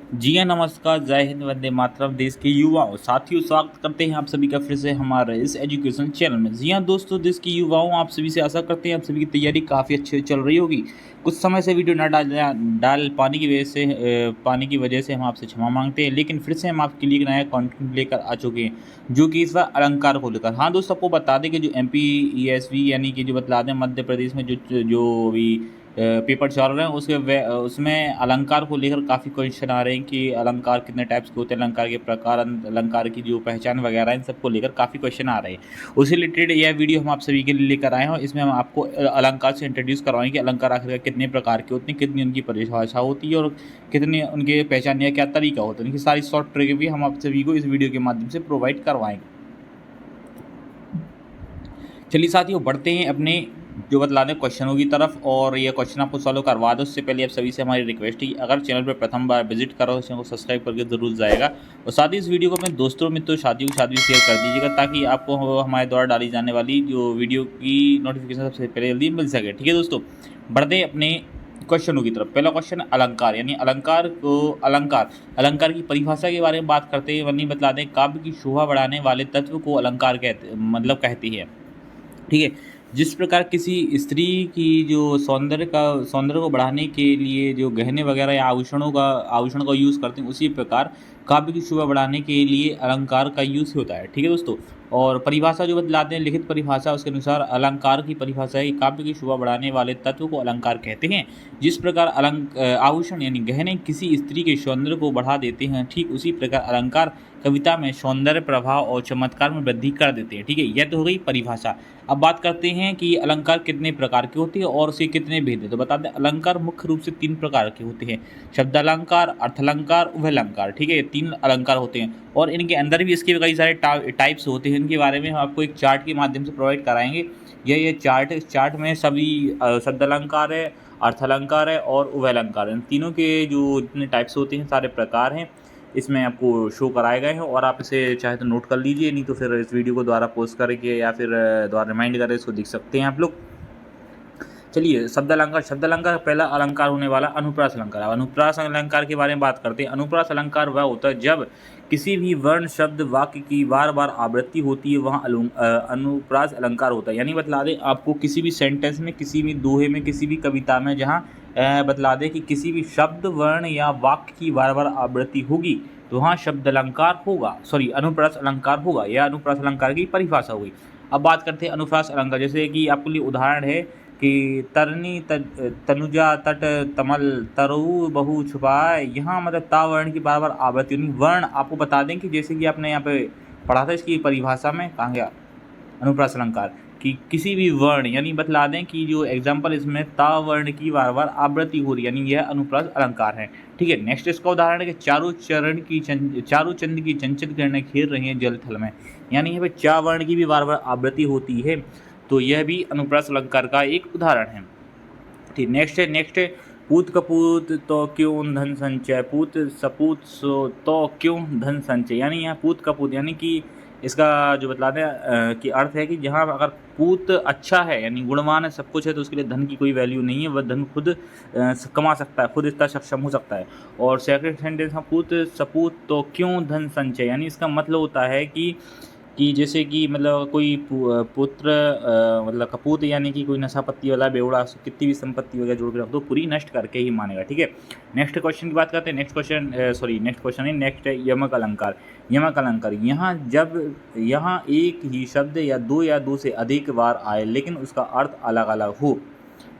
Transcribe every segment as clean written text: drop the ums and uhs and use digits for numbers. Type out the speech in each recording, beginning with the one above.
जी हाँ, नमस्कार, जय हिंद, वंदे मातरम। देश के युवाओं साथियों, स्वागत करते हैं आप सभी का फिर से हमारे इस एजुकेशन चैनल में। जी हाँ दोस्तों, देश के युवाओं, आप सभी से आशा करते हैं आप सभी की तैयारी काफ़ी अच्छे से चल रही होगी। कुछ समय से वीडियो न डाल पाने की वजह से हम आपसे क्षमा मांगते हैं, लेकिन फिर से हम आपके लिए एक नया कंटेंट लेकर आ चुके हैं, जो कि इस बार अलंकार को लेकर। हाँ दोस्तों, आपको बता दें कि जो MPESV यानी कि जो बतला दें मध्य प्रदेश में जो जो अभी पेपर चल रहे हैं उसमें अलंकार को लेकर काफ़ी क्वेश्चन आ रहे हैं कि अलंकार कितने टाइप्स के होते हैं, अलंकार के प्रकार, अलंकार की जो पहचान वगैरह, इन सबको लेकर काफ़ी क्वेश्चन आ रहे हैं। उसी रिलेटेड यह वीडियो हम आप सभी के लिए लेकर आए हैं और इसमें हम आपको अलंकार से इंट्रोड्यूस करवाएंगे कि अलंकार आखिर कितने प्रकार के होते हैं, कितनी उनकी परिभाषा होती है और कितने उनके पहचानने का क्या तरीका होता है। इनकी सारी शॉर्ट ट्रिक भी हम आप सभी को इस वीडियो के माध्यम से प्रोवाइड करवाएंगे। चलिए साथियों, बढ़ते हैं अपने जो बतला दें क्वेश्चनों की तरफ, और ये क्वेश्चन आपको सॉल्व करवा दो। उससे पहले आप सभी से हमारी रिक्वेस्ट है कि अगर चैनल पर प्रथम बार विजिट करो तो चैनल को सब्सक्राइब करके जरूर जाएगा, और साथ ही इस वीडियो को अपने दोस्तों मित्रों शादियों के साथ भी शेयर कर दीजिएगा, ताकि आपको हमारे द्वारा डाली जाने वाली जो वीडियो की नोटिफिकेशन सबसे पहले जल्दी मिल सके। ठीक है दोस्तों, बढ़ते हैं अपने क्वेश्चनों की तरफ। पहला क्वेश्चन अलंकार, यानी अलंकार की परिभाषा के बारे में बात करते हैं। वहीं बतला दें, काव्य की शोभा बढ़ाने वाले तत्व को अलंकार कहती है। ठीक है, जिस प्रकार किसी स्त्री की जो सौंदर्य को बढ़ाने के लिए जो गहने वगैरह या आभूषण का यूज़ करते हैं, उसी प्रकार काव्य की शोभा बढ़ाने के लिए अलंकार का यूज़ होता है। ठीक है दोस्तों, और परिभाषा जो बतलाते हैं, लिखित परिभाषा, उसके अनुसार अलंकार की परिभाषा है कि काव्य की शोभा बढ़ाने वाले तत्व को अलंकार कहते हैं। जिस प्रकार आभूषण यानी गहने किसी स्त्री के सौंदर्य को बढ़ा देते हैं, ठीक उसी प्रकार अलंकार कविता में सौंदर्य, प्रभाव और चमत्कार में वृद्धि कर देते हैं। ठीक है, यह तो हो गई परिभाषा। अब बात करते हैं कि अलंकार कितने प्रकार के होते हैं और उसे कितने भेद हैं। तो बता दें, अलंकार मुख्य रूप से 3 प्रकार के होते हैं: शब्दालंकार, अर्थालंकार, उभयालंकार। ठीक है, ये 3 अलंकार होते हैं और इनके अंदर भी इसके कई सारे टाइप्स होते हैं। इनके बारे में हम आपको एक चार्ट के माध्यम से प्रोवाइड कराएंगे। ये चार्ट, इस चार्ट में सभी शब्दालंकार है, अर्थालंकार है और उभयालंकार है। इन तीनों के जो जितने टाइप्स होते हैं, सारे प्रकार हैं, इसमें आपको शो कराए गए हैं, और आप इसे चाहे तो नोट कर लीजिए, नहीं तो फिर इस वीडियो को दोबारा पोस्ट करके या फिर दोबारा रिमाइंड करके इसको देख सकते हैं आप लोग। चलिए, शब्दालंकार पहला अलंकार होने वाला अनुप्रास अलंकार। अब अनुप्रास अलंकार के बारे में बात करते हैं। अनुप्रास अलंकार वह होता है जब किसी भी वर्ण, शब्द, वाक्य की बार बार आवृत्ति होती है, वहाँ अनुप्रास अलंकार होता है। यानी बतला दें आपको, किसी भी सेंटेंस में, किसी भी दोहे में, किसी भी कविता में जहाँ बतला दें कि किसी भी शब्द, वर्ण या वाक्य की बार बार आवृत्ति होगी, तो वहाँ शब्द अलंकार होगा, सॉरी अनुप्रास अलंकार होगा। यह अनुप्रास अलंकार की परिभाषा होगी। अब बात करते हैं अनुप्रास अलंकार, जैसे कि आपके लिए उदाहरण है कि तरनी तनुजा तट तमल तरु बहु छुपाए। यहाँ मतलब ता वर्ण की बार बार आवृत्ति, यानी वर्ण आपको बता दें कि जैसे कि आपने यहाँ पे पढ़ा था इसकी परिभाषा में, कहाँ गया अनुप्रास अलंकार, कि किसी भी वर्ण, यानी बतला दें कि जो एग्जाम्पल इसमें ता वर्ण की बार बार आवृत्ति हो रही है, यानी यह अनुप्रास अलंकार है। ठीक है, नेक्स्ट इसका उदाहरण है कि चारों चंद की चंचल किरणें खेल रही हैं जल थल में। यानी यहाँ पे चा वर्ण की भी बार बार आवृत्ति होती है, तो यह भी अनुप्रास अलंकार का एक उदाहरण है। ठीक, नेक्स्ट है पूत कपूत तो क्यों धन संचय, पूत सपूत सो तो क्यों धन संचय। यानी यहाँ पूत कपूत, यानी कि इसका जो बतला दें कि अर्थ है कि जहाँ अगर पूत अच्छा है, यानी गुणवान है, सब कुछ है, तो उसके लिए धन की कोई वैल्यू नहीं है, वह धन खुद कमा सकता है, खुद इतना सक्षम हो सकता है। और सेकंड सेंटेंस, पूत सपूत तो क्यों धन संचय, यानी इसका मतलब होता है कि जैसे कि मतलब कोई पुत्र मतलब कपूत, यानी कि कोई नशा पत्ती वाला बेवड़ा, कितनी भी संपत्ति वगैरह जोड़ के रख दो, पूरी नष्ट करके ही मानेगा। ठीक है, नेक्स्ट क्वेश्चन की बात करते हैं। नेक्स्ट क्वेश्चन है, नेक्स्ट है यमक अलंकार। यमक अलंकार, यहाँ एक ही शब्द या दो से अधिक बार आए, लेकिन उसका अर्थ अलग अलग हो।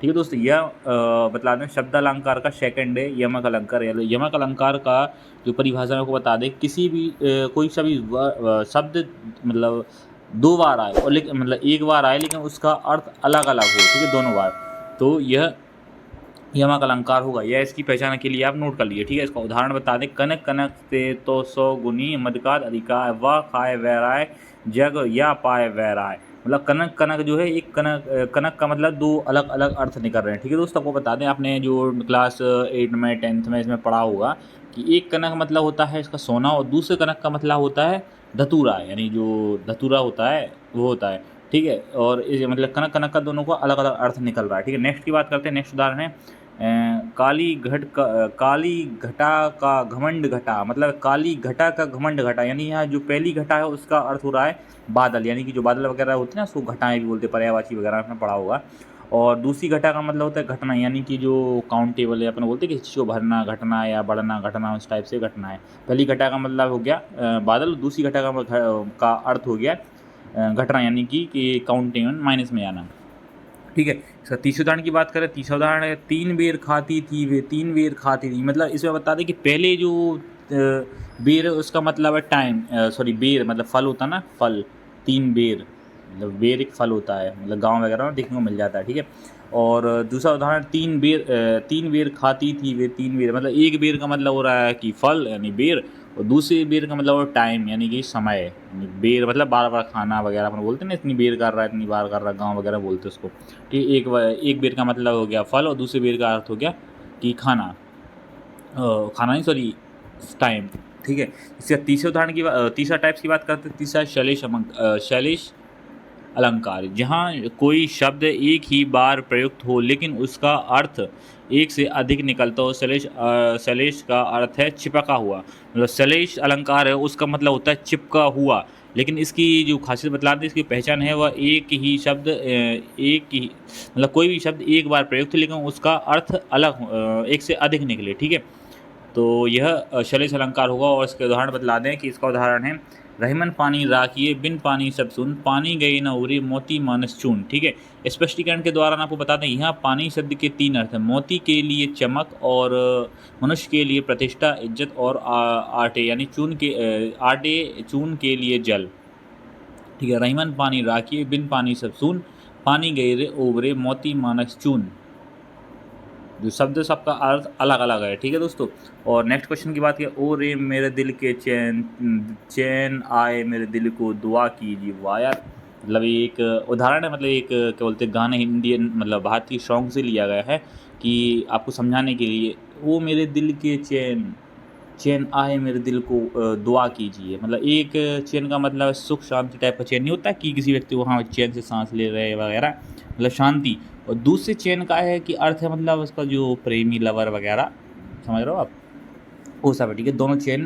ठीक है दोस्तों, यह बतला दें शब्दालंकार का सेकंड है यमक अलंकार। यमक अलंकार का जो परिभाषा है आपको बता दें, किसी भी कोई सा भी शब्द मतलब 2 बार आए, और लेकिन मतलब 1 बार आए लेकिन उसका अर्थ अलग अलग हो, ठीक है, दोनों बार, तो यह यमक अलंकार होगा। यह इसकी पहचान के लिए आप नोट कर लीजिए। ठीक है, इसका उदाहरण बता दें, कनक कनक से तो 100 गुनी, मदकाद अधिकार, व खाए वैराय, जग या पाए वैराय। मतलब कनक कनक जो है, एक कनक का मतलब 2 अलग अलग अर्थ निकल रहे हैं। ठीक है दोस्तों, आपको बता दें, आपने जो क्लास 8 में 10th में इसमें पढ़ा होगा कि एक कनक मतलब होता है इसका सोना, और दूसरे कनक का मतलब होता है धतूरा, यानी जो धतूरा होता है वो होता है। ठीक है, और मतलब कनक कनक का दोनों को अलग अलग अर्थ निकल रहा है। ठीक है, नेक्स्ट की बात करते हैं। नेक्स्ट उदाहरण है काली घटा का घमंड घटा, मतलब काली घटा का घमंड घटा, यानी यहाँ जो पहली घटा है उसका अर्थ हो रहा है बादल, यानी कि जो बादल वगैरह होते हैं ना उसको घटाएं भी बोलते हैं, पर्यायवाची वगैरह आपने पढ़ा होगा। और दूसरी घटा का मतलब होता है घटना, यानी कि जो काउंटेबल है, अपन बोलते हैं कि किसी को भरना, घटना या बढ़ना, घटना, उस टाइप से घटना है। पहली घटा का मतलब हो गया बादल, दूसरी घटा का अर्थ हो गया घटना, यानी कि काउंटेबल, माइनस में आना। ठीक है। इसका तीसरे उदाहरण की बात करें, तीसरा उदाहरण है 3 बेर खाती थी वे 3 बेर खाती थी, मतलब इसमें बता दें कि पहले जो बेर है उसका मतलब है टाइम, सॉरी बेर मतलब फल होता है ना, फल, 3 बेर, मतलब बेर एक फल होता है, मतलब गांव वगैरह में देखने को मिल जाता है। ठीक है। और दूसरा उदाहरण 3 बेर खाती थी वे 3 बेर, मतलब एक बेर का मतलब हो रहा है कि फल यानी बेर, और दूसरी बेर का मतलब हो टाइम यानी कि समय, यानी बेर मतलब बार बार खाना वगैरह अपन बोलते हैं ना, इतनी बेर कर रहा है, इतनी बार कर रहा है, गाँव वगैरह बोलते हैं उसको। ठीक, एक बेर का मतलब हो गया फल और दूसरे बेर का अर्थ हो गया कि खाना, खाना नहीं सॉरी टाइम। ठीक है। इसका तीसरे उदाहरण की तीसरा टाइप्स की बात करते हैं, तीसरा शैलेश अलंकार, जहाँ कोई शब्द एक ही बार प्रयुक्त हो लेकिन उसका अर्थ एक से अधिक निकलता हो। शैलेश का अर्थ है चिपका हुआ, मतलब शैलेश अलंकार है उसका मतलब होता है चिपका हुआ, लेकिन इसकी जो खासियत बतलाते हैं, इसकी पहचान है वह एक ही शब्द एक ही मतलब कोई भी शब्द एक बार प्रयुक्त हो लेकिन उसका अर्थ अलग एक से अधिक निकले। ठीक है। तो यह शैलेश अलंकार होगा, और इसके उदाहरण बतला दें कि इसका उदाहरण है रहीमन पानी राखिए बिन पानी सब सुन, पानी गई न उरी मोती मानस चून। ठीक है। स्पष्टीकरण के दौरान आपको बता दें यहाँ पानी शब्द के 3 अर्थ हैं, मोती के लिए चमक, और मनुष्य के लिए प्रतिष्ठा इज्जत, और आटे यानी आटे चून के लिए जल। ठीक है। रहीमन पानी राखिए बिन पानी सब सुन, पानी गई रे ओवरे मोती मानस चून, जो शब्द सबका अर्थ अलग अलग है। ठीक है दोस्तों। और नेक्स्ट क्वेश्चन की बात करें, ओ रे मेरे दिल के चैन चैन आए मेरे दिल को दुआ कीजिए, वाह यार, मतलब ये एक उदाहरण है, मतलब एक क्या बोलते हैं गाने, इंडियन मतलब भारतीय सॉन्ग से लिया गया है कि आपको समझाने के लिए, ओ मेरे दिल के चैन चैन आए मेरे दिल को दुआ कीजिए, मतलब एक चैन का मतलब सुख शांति टाइप का चैन नहीं होता कि किसी व्यक्ति को हाँ चैन से सांस ले रहे वगैरह, मतलब शांति। और दूसरे चैन का है कि अर्थ है मतलब उसका जो प्रेमी लवर वगैरह, समझ रहे हो आप, वो सब है। ठीक है। दोनों चेन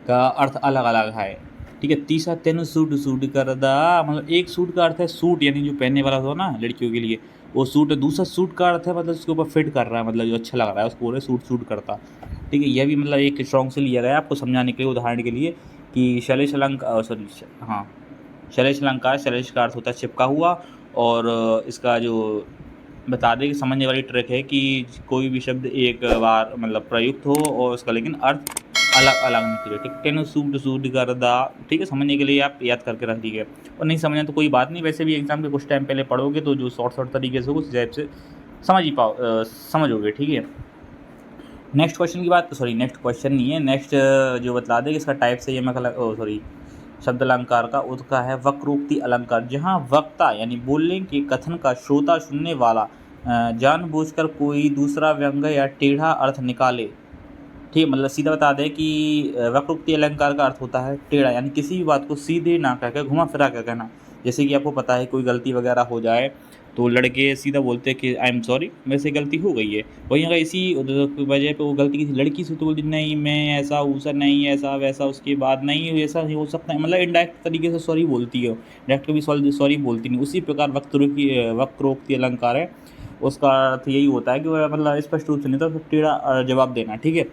का अर्थ अलग अलग है। ठीक है। तीसरा तेन सूट सूट कर दा, मतलब एक सूट का अर्थ है सूट, यानी जो पहनने वाला हो ना लड़कियों के लिए वो सूट है। दूसरा सूट का अर्थ है मतलब उसके ऊपर फिट कर रहा है, मतलब जो अच्छा लग रहा है उसको बोले सूट सूट करता। ठीक है। यह भी मतलब एक स्ट्रॉन्ग से लिया गया है आपको समझाने के लिए, उदाहरण के लिए कि शैलेश अलंकार, सॉरी हाँ, शैलेश अलंकार, शैलेश का अर्थ होता है चिपका हुआ, और इसका जो बता दें कि समझने वाली ट्रिक है कि कोई भी शब्द एक बार मतलब प्रयुक्त हो और उसका लेकिन अर्थ अलग अलग निकले। ठीक, टेन सूट सूट कर दा। ठीक है। समझने के लिए आप याद करके रख लीजिए, और नहीं समझना तो कोई बात नहीं, वैसे भी एग्जाम के कुछ टाइम पहले पढ़ोगे तो जो शॉर्ट तरीके से उस टाइप से समझ ही समझोगे। ठीक है। नेक्स्ट क्वेश्चन की बात, सॉरी नेक्स्ट क्वेश्चन नहीं है, नेक्स्ट जो बता दें इसका टाइप से ये मैं सॉरी शब्द अलंकार का उसका है वक्रोक्ति अलंकार, जहाँ वक्ता यानी बोलने के कथन का श्रोता सुनने वाला जानबूझकर कोई दूसरा व्यंग्य या टेढ़ा अर्थ निकाले। ठीक है। मतलब सीधा बता दें कि वक्रोक्ति अलंकार का अर्थ होता है टेढ़ा, यानी किसी भी बात को सीधे ना कहकर घुमा फिरा कर कहना। जैसे कि आपको पता है कोई गलती वगैरह हो जाए तो लड़के सीधा बोलते हैं कि आई एम सॉरी, मेरे से गलती हो गई है, वहीं अगर इसी वजह पे वो गलती किसी लड़की से तो बोलती नहीं मैं ऐसा ऊसा नहीं ऐसा वैसा, उसके बाद नहीं ऐसा नहीं हो सकता है, मतलब इनडायरेक्ट तरीके से सॉरी बोलती है, डायरेक्ट कभी सॉरी बोलती नहीं। उसी प्रकार वक्रोक्ति अलंकार है, उसका अर्थ यही होता है कि वह मतलब स्पष्ट रूप से नहीं तो टेढ़ा जवाब देना। ठीक है।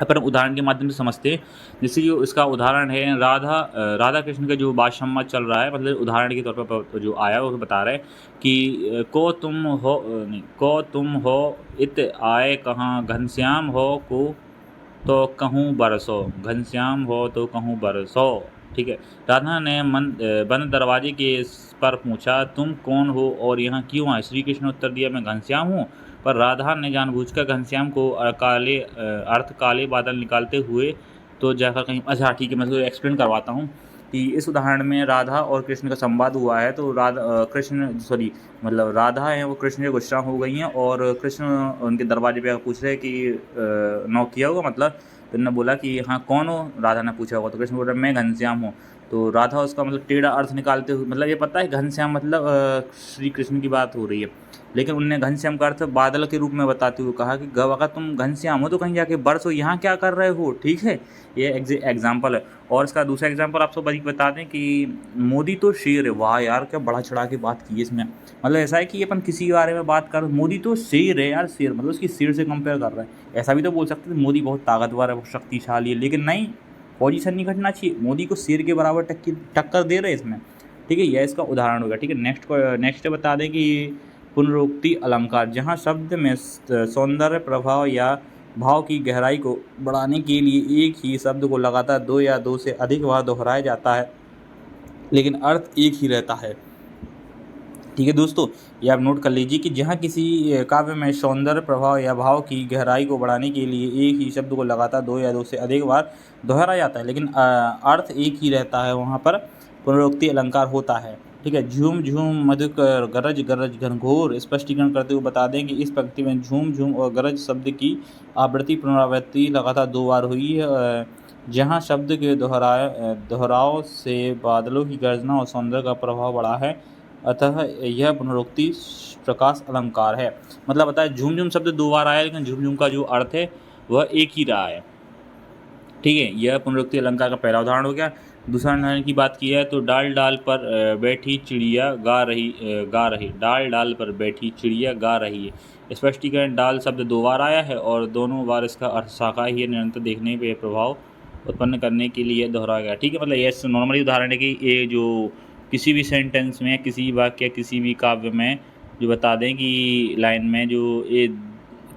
अपन उदाहरण के माध्यम से समझते हैं, जैसे कि इसका उदाहरण है राधा कृष्ण का जो बात सम्मत चल रहा है, मतलब उदाहरण के तौर पर जो आया वो बता रहा है कि को तुम हो इत आए कहाँ, घनश्याम हो को तो कहूँ बरसो, घनश्याम हो तो कहूँ बरसो। ठीक है। राधा ने बंद दरवाजे के पर पूछा तुम कौन हो और यहाँ क्यों आए। श्री कृष्ण ने उत्तर दिया मैं घनश्याम हूँ, पर राधा ने जानबूझकर घनश्याम को अर्थ काले बादल निकालते हुए तो जाकर कहीं, अच्छा ठीक है मैं इसको एक्सप्लेन करवाता हूँ कि इस उदाहरण में राधा और कृष्ण का संवाद हुआ है, तो कृष्ण सॉरी मतलब राधा है वो कृष्ण से गुस्सा हो गई हैं, और कृष्ण उनके दरवाजे पे पूछ रहे कि नॉक किया होगा, मतलब तो उन्होंने बोला कि हाँ कौन हो, राधा ने पूछा होगा, तो कृष्ण बोल रहा मैं घनश्याम हूँ। तो राधा उसका मतलब टेढ़ा अर्थ निकालते हुए, मतलब ये पता है घनश्याम मतलब श्री कृष्ण की बात हो रही है, लेकिन उनने घनश्याम का अर्थ बादल के रूप में बताते हुए कहा कि अगर तुम घनश्याम हो तो कहीं जाके बरसो, यहाँ क्या कर रहे हो, ठीक है। ये एग्जाम्पल है। और इसका दूसरा एग्जाम्पल आप सब बता दें कि मोदी तो शेर है। वाह यार, क्या बड़ा चढ़ा के बात की है इसमें। मतलब ऐसा है कि अपन किसी के बारे में बात कर, मोदी तो शेर है यार, शेर मतलब उसकी शेर से कंपेयर कर रहा है। ऐसा भी तो बोल सकते थे मोदी बहुत ताकतवर है, बहुत शक्तिशाली है, लेकिन नहीं, पोजीशन नहीं घटना चाहिए, मोदी को शेर के बराबर टक्कर दे रहे हैं इसमें, ठीक है। यह इसका उदाहरण होगा, ठीक है। नेक्स्ट बता दें कि पुनरुक्ति अलंकार, जहाँ शब्द में सौंदर्य, प्रभाव या भाव की गहराई को बढ़ाने के लिए एक ही शब्द को लगातार दो या दो से अधिक बार दोहराया जाता है, लेकिन अर्थ एक ही रहता है, ठीक है दोस्तों। ये आप नोट कर लीजिए कि जहाँ किसी काव्य में सौंदर्य, प्रभाव या भाव की गहराई को बढ़ाने के लिए एक ही शब्द को लगातार दो या दो से अधिक बार दोहराया जाता है, लेकिन अर्थ एक ही रहता है, वहाँ पर पुनरुक्ति अलंकार होता है, ठीक है। झूम झूम मधुकर गरज गरज घनघोर, स्पष्टीकरण करते हुए बता दें कि इस पंक्ति में झूम झूम और गरज शब्द की आवृत्ति पुनरावृत्ति लगातार 2 बार हुई है, जहाँ शब्द के दोहराव से बादलों की गर्जना और सौंदर्य का प्रभाव बढ़ा है, अतः यह पुनरुक्ति प्रकाश अलंकार है। मतलब बताए झूम झूम शब्द 2 बार आया, लेकिन झूम झूम का जो अर्थ है वह एक ही रहा है, ठीक है। यह पुनरुक्ति अलंकार का पहला उदाहरण हो गया। दूसरा उदाहरण की बात की है तो डाल डाल पर बैठी चिड़िया गा रही, डाल डाल पर बैठी चिड़िया गा रही है। स्पष्टीकरण, डाल शब्द 2 बार आया है और दोनों बार इसका अर्थ शाखा ही है, निरंतर देखने पे प्रभाव उत्पन्न करने के लिए दोहराया गया, ठीक है। मतलब ये नॉर्मली उदाहरण है कि ये जो किसी भी सेंटेंस में, किसी भी वाक्य या किसी भी काव्य में जो बता दें कि लाइन में जो ये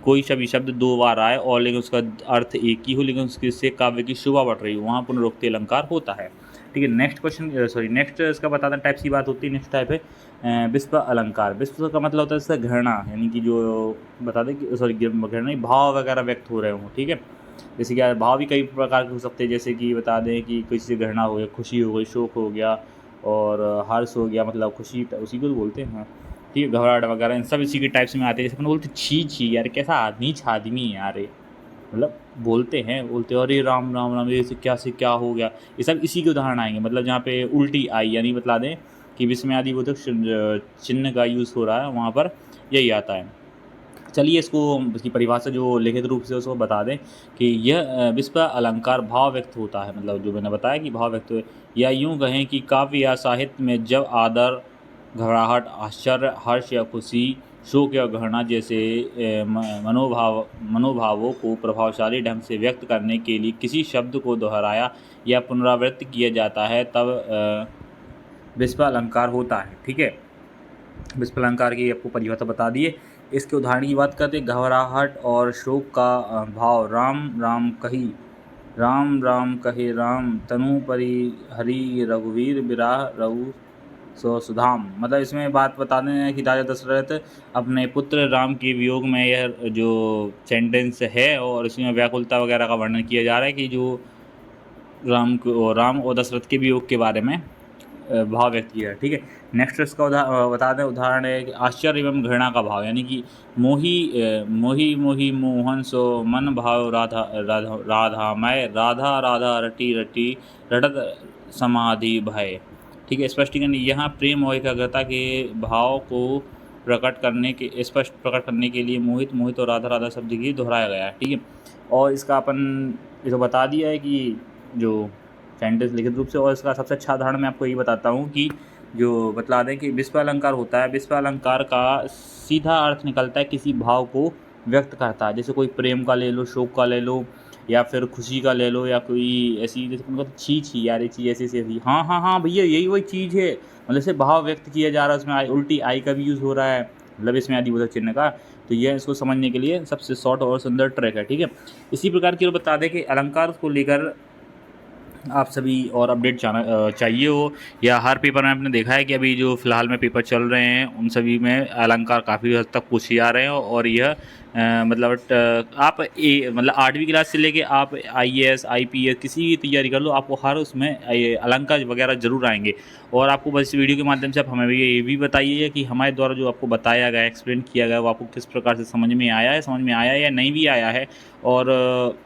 कोई सभी शब्द 2 बार आए और लेकिन उसका अर्थ एक ही हो, लेकिन उससे काव्य की शोभा बढ़ रही हो, वहाँ पुनरुक्ति अलंकार होता है, ठीक है। नेक्स्ट इसका बता दें टाइप्स की बात होती है। नेक्स्ट टाइप है विस्प अलंकार। विस्प का मतलब होता है इसका घृणा, यानी कि जो बता दें कि घृणा नहीं, भाव वगैरह व्यक्त हो रहे हों, ठीक है। जैसे कि भाव भी कई प्रकार के हो सकते हैं, जैसे कि बता दें कि किसी से घृणा हो गया, खुशी हो गई, शोक हो गया और हर्ष हो गया, मतलब खुशी उसी को बोलते हैं, ठीक है। घबराहट वगैरह इन सब इसी के टाइप्स में आते हैं। जैसे अपन बोलते छी छी यार, कैसा आदमी आदमी है यार, मतलब बोलते हैं अरे राम राम राम, ये से क्या हो गया, ये सब इसी के उदाहरण आएंगे। मतलब जहाँ पे उल्टी आई, यानी बता दें कि विस्मय आदि बोधक चिन्ह का यूज़ हो रहा है, वहाँ पर यही आता है। चलिए इसकी परिभाषा जो लिखित रूप से उसको बता दें कि यह विस्प अलंकार भाव व्यक्त होता है, मतलब जो मैंने बताया कि भाव व्यक्त हुए, या यूँ कहें कि काव्य या साहित्य में जब आदर, घबराहट, आश्चर्य, हर्ष या खुशी, शोक या घृणा जैसे मनोभावों को प्रभावशाली ढंग से व्यक्त करने के लिए किसी शब्द को दोहराया या पुनरावृत्त किया जाता है, तब विस्प अलंकार होता है, ठीक है। विस्प अलंकार की आपको परिभाषा बता दिए। इसके उदाहरण की बात करते हैं। घबराहट और शोक का भाव, राम राम कहे राम, तनु परि हरि रघुवीर विराह रघु सो सुधाम। मतलब इसमें बात बताने हैं कि राजा दशरथ अपने पुत्र राम के वियोग में, यह जो सेंटेंस है और इसमें व्याकुलता वगैरह का वर्णन किया जा रहा है कि जो राम और दशरथ के वियोग के बारे में भाव व्यक्त किया है, ठीक है। नेक्स्ट इसका बता दें उदाहरण है कि आश्चर्य एवं घृणा का भाव, यानी कि मोही मोहन सो मन भाव राधा मैं राधा रटी रटत समाधि भय, ठीक है। स्पष्टीकरण, यहाँ प्रेम और एकाग्रता के भाव को स्पष्ट प्रकट करने के लिए मोहित और राधा शब्द की दोहराया गया है, ठीक है। और इसका अपन ये तो बता दिया है कि जो सेंटेंस लिखित रूप से, और इसका सबसे अच्छा उदाहरण मैं आपको ये बताता हूँ कि जो बतला दें कि विस्प अलंकार होता है। विस्प अलंकार का सीधा अर्थ निकलता है किसी भाव को व्यक्त करता है, जैसे कोई प्रेम का ले लो, शोक का ले लो, या फिर खुशी का ले लो, या कोई ऐसी जैसे उनको छी यार ये चीज़ ऐसी हाँ भैया यही वही चीज़ है, मतलब से भाव व्यक्त किया जा रहा है। उसमें उल्टी आई का भी यूज़ हो रहा है, मतलब इसमें आदि बोधक चिन्ह का। तो यह इसको समझने के लिए सबसे शॉर्ट और सुंदर ट्रैक है, ठीक है। इसी प्रकार की और बता दें कि अलंकार को लेकर आप सभी और अपडेट चाहिए हो, या हर पेपर में आपने देखा है कि अभी जो फ़िलहाल में पेपर चल रहे हैं उन सभी में अलंकार काफ़ी हद तक पूछे जा रहे हैं। और यह मतलब आप मतलब 8वीं क्लास से लेके आप IAS IPS किसी की तैयारी कर लो, आपको हर उसमें अलंकार वगैरह ज़रूर आएंगे। और आपको बस इस वीडियो के माध्यम से आप हमें ये भी बताइए कि हमारे द्वारा जो आपको बताया गया, एक्सप्लेन किया गया, वो आपको किस प्रकार से समझ में आया है या नहीं भी आया है। और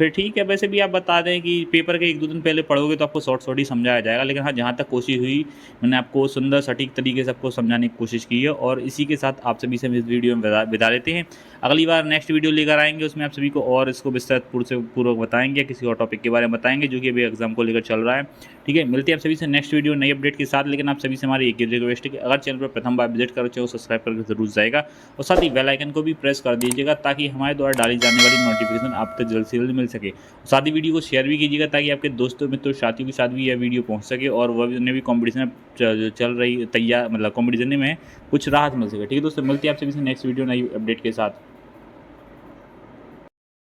फिर ठीक है, वैसे भी आप बता दें कि पेपर के 1-2 दिन पहले पढ़ोगे तो आपको शॉर्ट ही समझाया जाएगा, लेकिन हाँ, जहाँ तक कोशिश हुई मैंने आपको सुंदर सटीक तरीके से आपको समझाने की कोशिश की है। और इसी के साथ आप सभी से हम इस वीडियो में विदा लेते हैं। अगली बार नेक्स्ट वीडियो लेकर आएँगे, उसमें आप सभी को और इसको विस्तृत पूर्वक बताएँगे, किसी और टॉपिक के बारे में बताएँगे जो कि अभी एग्ज़ाम को लेकर चल रहा है। ठीक है, मिलते हैं आप सभी से नेक्स्ट वीडियो नई अपडेट के साथ। लेकिन आप सभी से हमारी एक ही रिक्वेस्ट है कि अगर चैनल पर प्रथम बार विजिट कर रहे हो, सब्सक्राइब करके ज़रूर जाएगा और साथ ही बेल आइकन को भी प्रेस कर दीजिएगा ताकि हमारे द्वारा डाली जाने वाली नोटिफिकेशन आप तक जल्द से जल्द मिल सके। साथ ही वीडियो को शेयर भी कीजिएगा ताकि आपके दोस्तों, मित्रों, साथियों के साथ भी यह वीडियो पहुंच सके और वह उन्हें भी कॉम्पिटिशन में चल रही तैयार मतलब कॉम्पिटिशन में कुछ राहत मिल सके। ठीक है दोस्तों, मिलते हैं आप सभी से नेक्स्ट वीडियो नई अपडेट के साथ।